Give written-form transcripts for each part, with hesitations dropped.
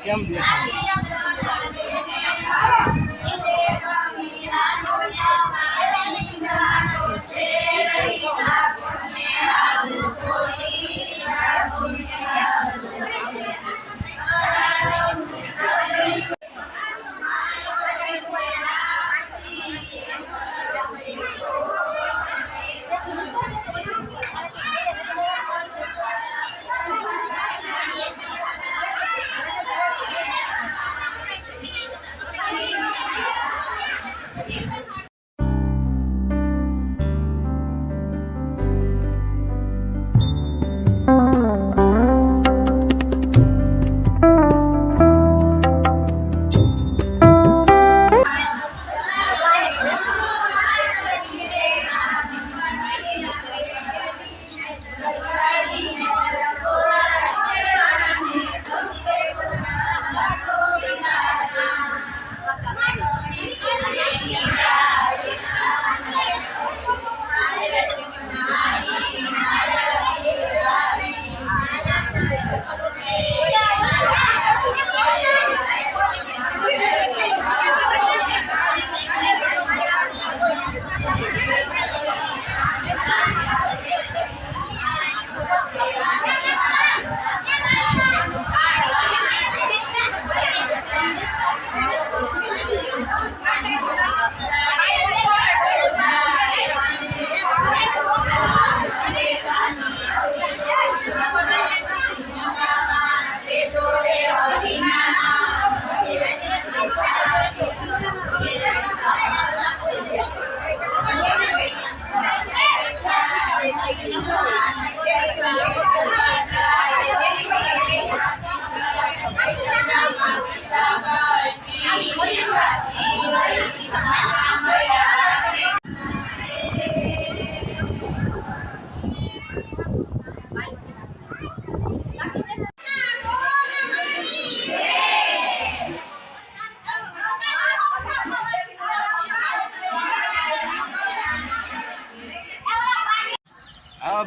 કેમ દેખાય?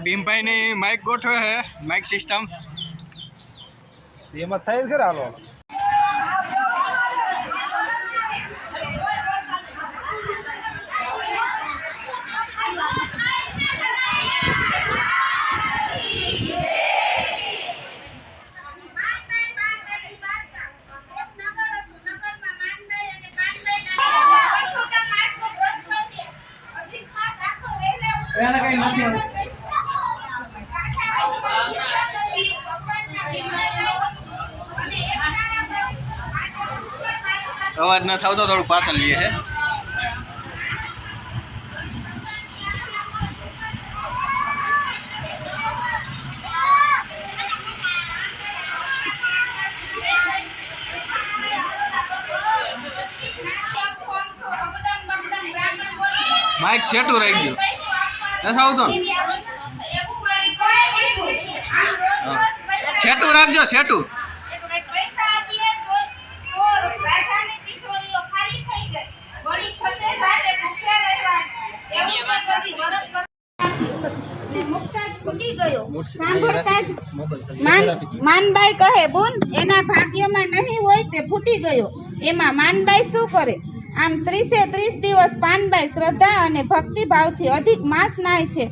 भीम भाई ने माइक गोठो है, माइक सिस्टम एमां થાય ખરા હાલો એના કઈ નથી अवाज न था तो थोड़ा पार्सल लिए है। माइक सेटू रही गयो न था तो सेटू रखजो सेटू માનબાઈ કહે બોન એના ભાગ્યમાં નહીં હોય તે ફૂટી ગયો એમાં માનબાઈ શું કરે? આમ 30 દિવસ પાનબાઈ શ્રદ્ધા અને ભક્તિભાવથી અધિક માસ નાય છે,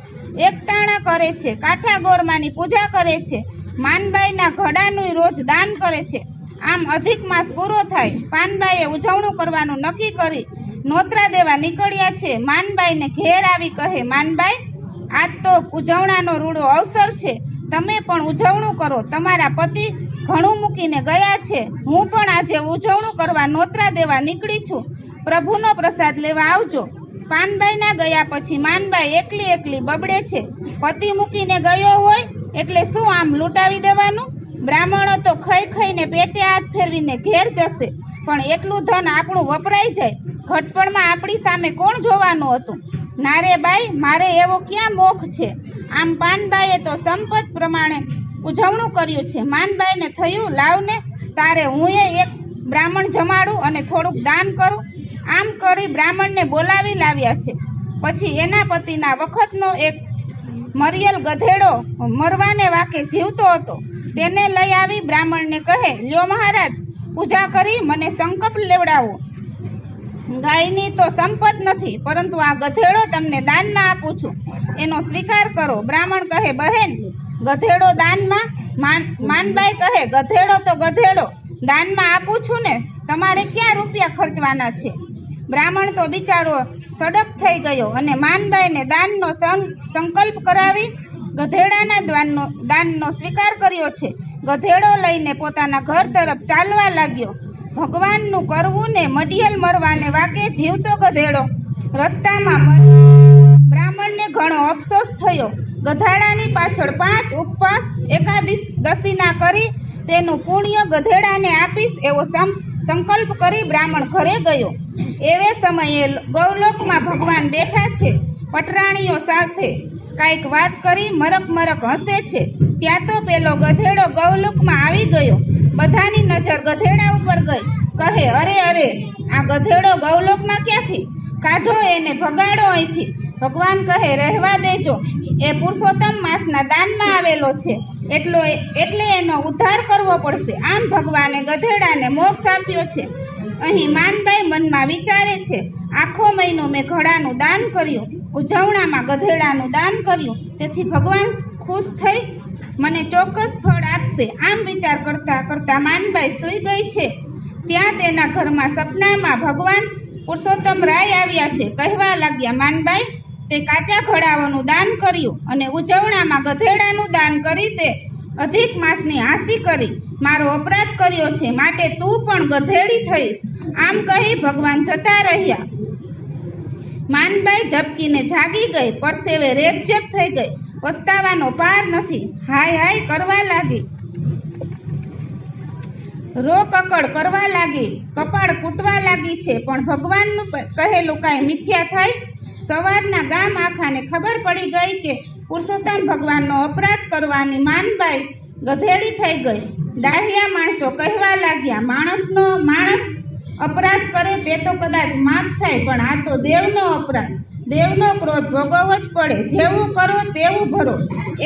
એકટાણા કરે છે, કાઠા ગોરમાની પૂજા કરે છે, માનબાઈના ઘડાનું રોજ દાન કરે છે. આમ અધિક માસ પૂરો થાય પાનબાઈએ ઉજવણું કરવાનું નક્કી કરી નોતરા દેવા નીકળ્યા છે. માનબાઈને ઘેર આવી કહે, માનબાઈ આજ તો ઉજવણાનો રૂડો અવસર છે, તમે પણ ઉજવણું કરો. તમારા પતિ ઘણું મૂકીને ગયા છે, હું પણ આજે ઉજવણું કરવા નોતરા દેવા નીકળી છું, પ્રભુનો પ્રસાદ લેવા આવજો. પાનબાઈના ગયા પછી માનબાઈ એકલી બબડે છે. પતિ મૂકીને ગયો હોય એટલે શું આમ લૂંટાવી દેવાનું? બ્રાહ્મણો તો ખાઈને પેટે હાથ ફેરવીને ઘેર જશે, પણ એટલું ધન આપણું વપરાઈ જાય, ઘટપણમાં આપણી સામે કોણ જોવાનું હતું? નારે બાઈ, મારે એવો ક્યાં મોખ છે? આમ પાનબાઈએ તો સંપત પ્રમાણે ઉજવણું કર્યું છે. માનબાઈને થયું, લાવને તારે હું એક બ્રાહ્મણ જમાડું અને થોડુંક દાન કરું. આમ કરી બ્રાહ્મણને બોલાવી લાવ્યા છે. પછી એના પતિના વખતનો એક મરિયલ ગધેડો મરવાને વાકે જીવતો હતો. તેને લઈ આવી બ્રાહ્મણને કહે, લ્યો મહારાજ, પૂજા કરી મને સંકલ્પ લેવડાવો. ગાયની તો સંપત નથી, પરંતુ આ ગધેડો તમને દાનમાં આપું છું, એનો સ્વીકાર કરો. બ્રાહ્મણ કહે, બહેન, ગધેડો દાનમાં? માનબાઈ કહે, ગધેડો તો ગધેડો દાનમાં આપું છું ને, તમારે ક્યાં રૂપિયા ખર્ચવાના છે? બ્રાહ્મણ તો બિચારો સડક થઈ ગયો અને માનબાઈને દાનનો સંકલ્પ કરાવી ગધેડાના દાનનો સ્વીકાર કર્યો છે. ગધેડો લઈને પોતાના ઘર તરફ ચાલવા લાગ્યો. ભગવાનનું કરવું ને મડિયલ મરવાને વાકે જીવતો ગધેડો રસ્તામાં બ્રાહ્મણને ઘણો અફસોસ થયો. ગધાડાની પાછળ 5 ઉપવાસ એકાદશીના કરી તેનું પુણ્ય ગધેડાને આપીશ એવો સંકલ્પ કરી બ્રાહ્મણ ઘરે ગયો. એવે સમયે ગૌલોકમાં ભગવાન બેઠા છે. પટરાણીઓ સાથે કાંઈક વાત કરી મરક મરક હસે છે. ત્યાં તો પેલો ગધેડો ગૌલોકમાં આવી ગયો. બધાની નજર ગધેડા ઉપર ગઈ. કહે, અરે અરે, આ ગધેડો ગૌલોકમાં ક્યાંથી? કાઢો એને, ભગાડો અહીંથી. ભગવાન કહે, રહેવા દેજો, એ પુરુષોત્તમ માસના દાનમાં આવેલો છે, એટલે એનો ઉદ્ધાર કરવો પડશે. આમ ભગવાને ગધેડાને મોક્ષ આપ્યો છે. અહીં માનબાઈ મનમાં વિચારે છે, આખો મહિનો મેં ઘડાનું દાન કર્યું, ઉજવણામાં ગધેડાનું દાન કર્યું, તેથી ભગવાન ખુશ થઈ મને ચોક્કસ ફળ આપશે. આમ વિચાર કરતા કરતા માનબાઈ સૂઈ ગઈ છે. ત્યાં તેના ઘરમાં સપનામાં ભગવાન પુરુષોત્તમ રાય આવ્યા છે. કહેવા લાગ્યા, માનબાઈ, તે કાચા ઘડાઓનું દાન કર્યું અને ઉજવણામાં ગધેડાનું દાન કરી તે અધિક માસની હાંસી કરી મારો અપરાધ કર્યો છે, માટે તું પણ ગધેડી થઈશ. આમ કહી ભગવાન જતા રહ્યા. માનબાઈ ઝબકીને જાગી ગઈ. પરસેવે રેપઝેપ થઈ ગઈ. પસ્તાવાનો પાર નથી. હાય હાય કરવા લાગી. રો કકડ કરવા લાગી. કપાળ કૂટવા લાગી છે. પણ ભગવાનનું કહેલું કાંઈ મિથ્યા થાય? સવારના ગામ આખાને ખબર પડી ગઈ કે પુરુષોત્તમ ભગવાનનો અપરાધ કરવાની માનબાઈ ગધેડી થઈ ગઈ. ડાહ્યા માણસો કહેવા લાગ્યા, માણસ અપરાધ કરે તે તો કદાચ માફ થાય, પણ આ તો દેવનો અપરાધ. દેવનો ક્રોધ ભોગવવો જ પડે. જેવું કરો તેવું ભરો,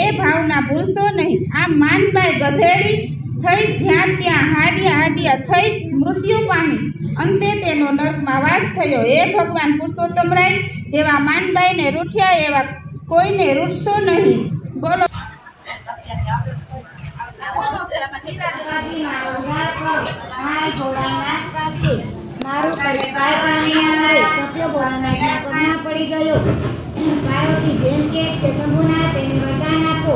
એ ભાવના ભૂલશો નહીં. આમ માનબાઈ ગધેડી થઈ જ્યાં ત્યાં હાડિયા થઈ મૃત્યુ પામી. અંતે તેનો નર્કમાં વાસ થયો. એ ભગવાન પુરુષોત્તમરાય જેવા માનબાઈને રૂઠ્યા એવા કોઈને રૂઠશો નહીં. બોલો. મારું પડી ગયો. પાર્વતી જેમ કે શંભુનાથ એને વરદાન આપો,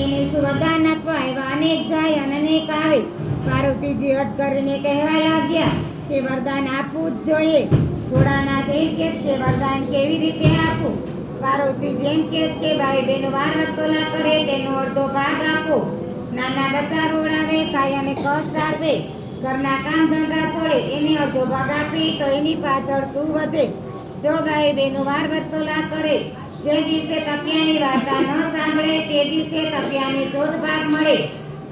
એને શું વરદાન આપવા એવા અનેક જાય અને અનેક આવે. પાર્વતીજી હટ કરીને કહેવા લાગ્યા કે વરદાન આપવું જ જોઈએ. ઘોડાનાથ એમ કે વરદાન કેવી રીતે આપવું? પાર્વતીજી એમ કે ભાઈ બહેનો વાર વર્તોલા કરે તેનો અડધો ભાગ આપો. નાના બચ્ચા રોડાવે, કાયાને કષ્ટ આપે, ઘરના કામ ધંધા છોડે એને અડધો ભાગ આપી તો એની પાછળ શું વધે? જો ગાય બેનો વાર વર્તોલા કરે, જે દિવસે તપિયાની વાર્તા ન સાંભળે તે દિવસે તપિયાને ચોથ ભાગ મળે.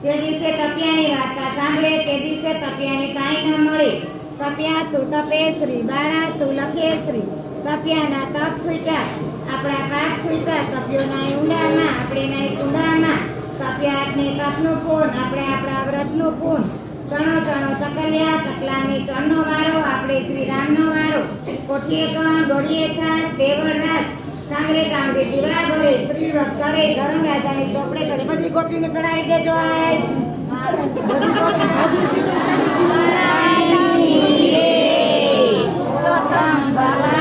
જે દિવસે તપિયાની વાર્તા સાંભળે તે દિવસે તપિયાને કાંઈ ન મળે. તપિયા તું તપેશ્રી, બાળા તું લખેશ્રી. તપિયાના તપ છૂટ્યા, આપણા પાપ છૂટ્યા. તપ્યોના ઊંડામાં, આપણે ના ઊંડામાં. તપિયાને તપનું પૂન, આપણે આપણા વ્રતનું પૂન. ચણો ચકલ્યા, ચકલાની ચણનો વારો, આપણે શ્રી રામનો વારો. કોઠીએ કણ, ગોળીએ છાસ, દેવળ રાસ, કાંગરે દીવા ભરે, સ્ત્રી વ્રત કરે, ગરમ રાજાની ચોપડે કરે. બધી ગોપીને ચડાવી દેજો. ભગવાન